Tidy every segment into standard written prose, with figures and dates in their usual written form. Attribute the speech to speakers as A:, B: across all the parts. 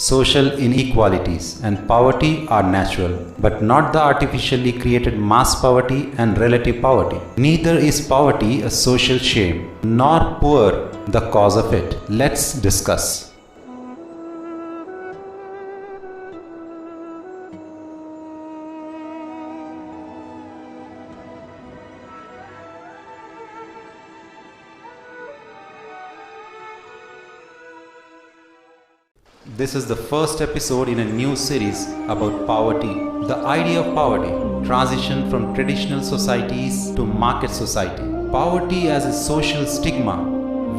A: Social inequalities and poverty are natural, but not the artificially created mass poverty and relative poverty. Neither is poverty a social shame, nor poor the cause of it. Let's discuss. This is the first episode in a new series about poverty. The idea of poverty, transition from traditional societies to market society. Poverty as a social stigma.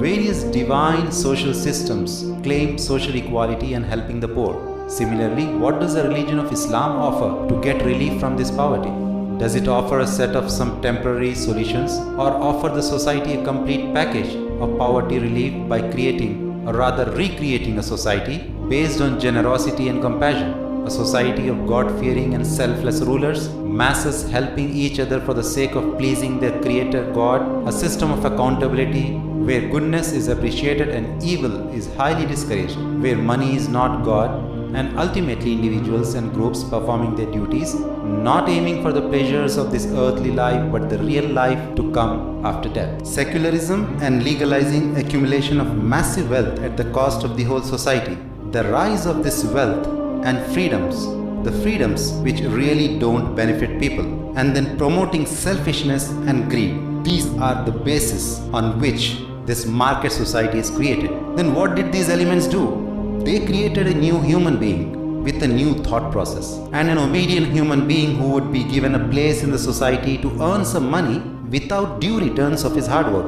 A: Various divine social systems claim social equality and helping the poor. Similarly, what does the religion of Islam offer to get relief from this poverty? Does it offer a set of some temporary solutions or offer the society a complete package of poverty relief by creating or rather recreating a society based on generosity and compassion, a society of God-fearing and selfless rulers, masses helping each other for the sake of pleasing their creator God, a system of accountability where goodness is appreciated and evil is highly discouraged, where money is not God, and ultimately individuals and groups performing their duties, not aiming for the pleasures of this earthly life but the real life to come after death. Secularism and legalizing accumulation of massive wealth at the cost of the whole society. The rise of this wealth and freedoms, the freedoms which really don't benefit people, and then promoting selfishness and greed. These are the basis on which this market society is created. Then what did these elements do? They created a new human being with a new thought process and an obedient human being who would be given a place in the society to earn some money without due returns of his hard work,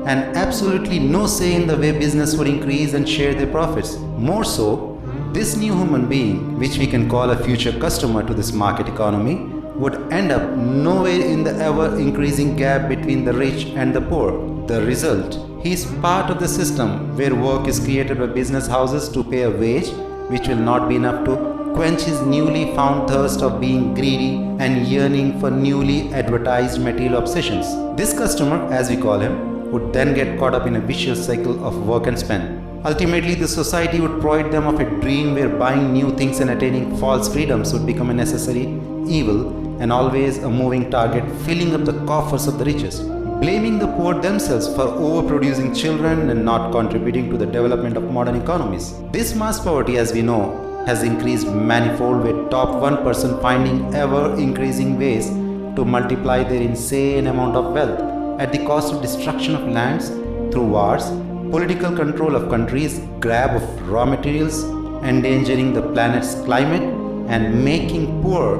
A: and absolutely no say in the way business would increase and share their profits. More so, this new human being, which we can call a future customer to this market economy, would end up nowhere in the ever increasing gap between the rich and the poor. The result, he is part of the system where work is created by business houses to pay a wage which will not be enough to quench his newly found thirst of being greedy and yearning for newly advertised material obsessions. This customer, as we call him, would then get caught up in a vicious cycle of work and spend. Ultimately, the society would provide them of a dream where buying new things and attaining false freedoms would become a necessary evil and always a moving target, filling up the coffers of the richest, blaming the poor themselves for overproducing children and not contributing to the development of modern economies. This mass poverty, as we know, has increased manifold, with top 1% finding ever increasing ways to multiply their insane amount of wealth at the cost of destruction of lands through wars, political control of countries, grab of raw materials, endangering the planet's climate, and making poor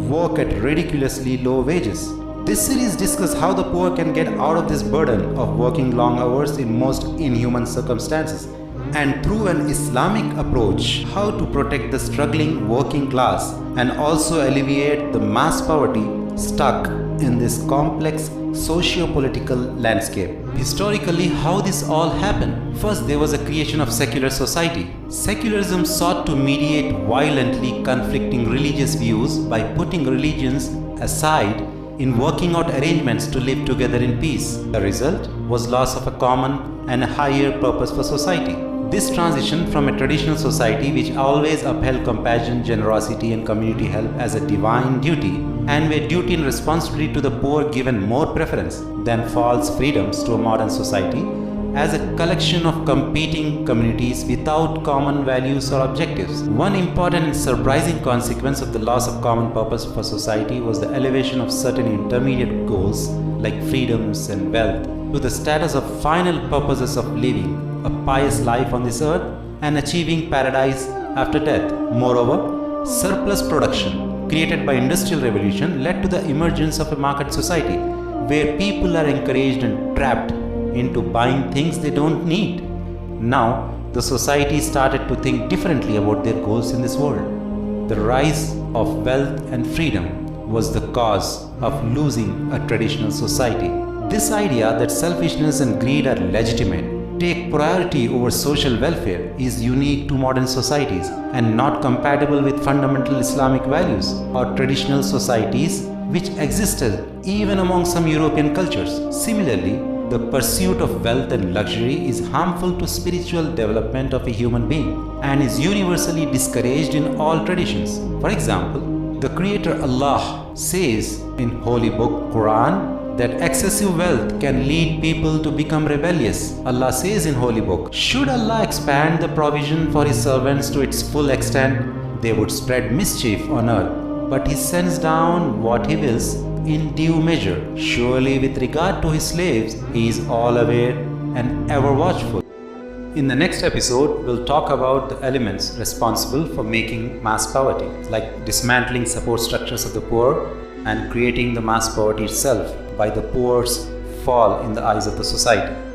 A: work at ridiculously low wages. This series discusses how the poor can get out of this burden of working long hours in most inhuman circumstances, and through an Islamic approach, how to protect the struggling working class and also alleviate the mass poverty stuck in this complex socio-political landscape. Historically, how this all happened? First, there was a creation of secular society. Secularism sought to mediate violently conflicting religious views by putting religions aside in working out arrangements to live together in peace. The result was loss of a common and a higher purpose for society. This transition from a traditional society which always upheld compassion, generosity and community help as a divine duty, and where duty and responsibility to the poor given more preference than false freedoms, to a modern society as a collection of competing communities without common values or objectives. One important and surprising consequence of the loss of common purpose for society was the elevation of certain intermediate goals like freedoms and wealth to the status of final purposes of living a pious life on this earth and achieving paradise after death. Moreover, surplus production created by Industrial Revolution led to the emergence of a market society where people are encouraged and trapped into buying things they don't need. Now, the society started to think differently about their goals in this world. The rise of wealth and freedom was the cause of losing a traditional society. This idea that selfishness and greed are legitimate, take priority over social welfare, is unique to modern societies and not compatible with fundamental Islamic values or traditional societies which existed even among some European cultures. Similarly, the pursuit of wealth and luxury is harmful to spiritual development of a human being and is universally discouraged in all traditions. For example, the Creator Allah says in Holy Book Quran that excessive wealth can lead people to become rebellious. Allah says in Holy Book, should Allah expand the provision for His servants to its full extent, they would spread mischief on earth. But He sends down what He wills in due measure. Surely with regard to His slaves, He is all aware and ever watchful. In the next episode, we'll talk about the elements responsible for making mass poverty, like dismantling support structures of the poor and creating the mass poverty itself by the poor's fall in the eyes of the society.